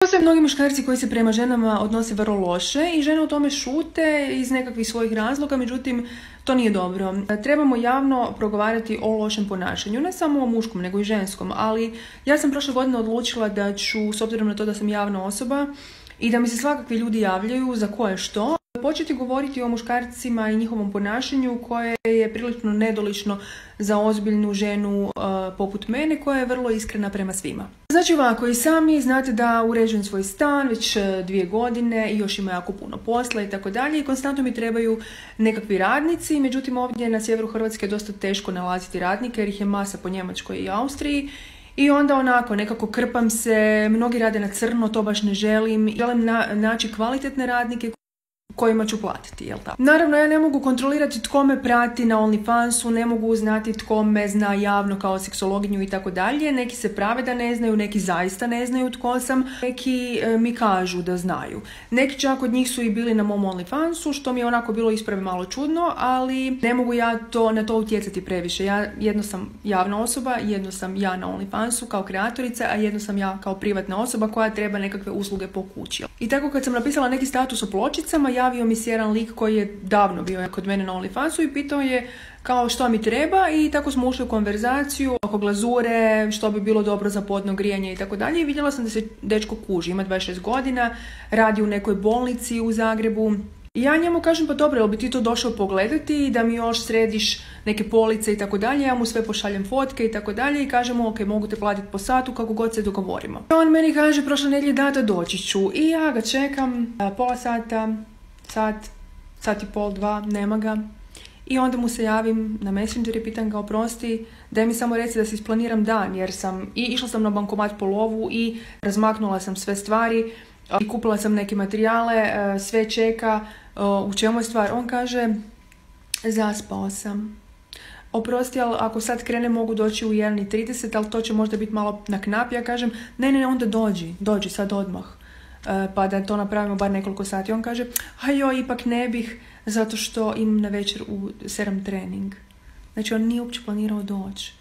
Postoje mnogi muškarci koji se prema ženama odnose vrlo loše i žene u tome šute iz nekakvih svojih razloga, međutim to nije dobro. Trebamo javno progovarati o lošem ponašanju, ne samo o muškom nego i ženskom, ali ja sam prošle godine odlučila da ću, s obzirom na to da sam javna osoba i da mi se svakakvi ljudi javljaju za koje što, početi govoriti o muškarcima i njihovom ponašanju koje je prilično nedolično za ozbiljnu ženu poput mene koja je vrlo iskrena prema svima. Znači ovako, i sami znate da uređujem svoj stan već 2 godine i još ima jako puno posla i tako dalje i konstantno mi trebaju nekakvi radnici, međutim ovdje na sjeveru Hrvatske je dosta teško nalaziti radnike jer ih je masa po Njemačkoj i Austriji. I onda onako, nekako krpam se, mnogi rade na crno, to baš ne želim. Želim naći kvalitetne radnike kojima ću platiti, jel tako? Naravno, ja ne mogu kontrolirati tko me prati na OnlyFansu, ne mogu znati tko me zna javno kao seksologinju i tako dalje. Neki se prave da ne znaju, neki zaista ne znaju tko sam, neki mi kažu da znaju. Neki čak od njih su i bili na mom OnlyFansu, što mi je onako bilo isprave malo čudno, ali ne mogu ja na to utjecati previše. Ja jedno sam javna osoba, jedno sam ja na OnlyFansu kao kreatorica, a jedno sam ja kao privatna osoba koja treba nekakve usluge po kući. I tako kad sam napisala neki status o pločicama, javio mi se jedan lik koji je davno bio kod mene na OnlyFansu i pitao je kao što mi treba i tako smo ušli u konverzaciju oko glazure, što bi bilo dobro za podno grijanje i tako dalje i vidjela sam da se dečko kuži, ima 26 godina, radi u nekoj bolnici u Zagrebu. I ja njemu kažem pa dobro, jel bi ti to došao pogledati da mi još središ neke police i tako dalje, ja mu sve pošaljem fotke i tako dalje i kažem mu ok, mogu te platiti po satu kako god se dogovorimo. On meni kaže prošle nedjelje da doći ću i ja ga čekam pola sata, sat i pol, 2, nema ga. I onda mu se javim na Messenger i pitam ga oprosti, daj mi samo reci da si isplaniram dan jer išla sam na bankomat po lovu i razmaknula sam sve stvari i kupila sam neke materijale, sve čeka, u čemu je stvar? On kaže, zaspao sam. Oprosti, ali ako sad krene mogu doći u 1:30, ali to će možda biti malo na knap. Ja kažem, ne, onda dođi sad odmah. Pa da to napravimo bar nekoliko sati. On kaže, ipak ne bih, zato što imam na večer u 7 trening. Znači on nije uopće planirao doći.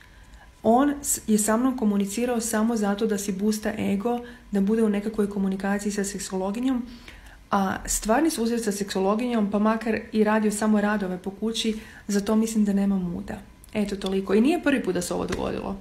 On je sa mnom komunicirao samo zato da si boosta ego, da bude u nekakvoj komunikaciji sa seksologinjom, a stvarni susret sa seksologinjom, pa makar i radio samo radove po kući, za to mislim da nema muda. Eto toliko. I nije prvi put da se ovo dogodilo.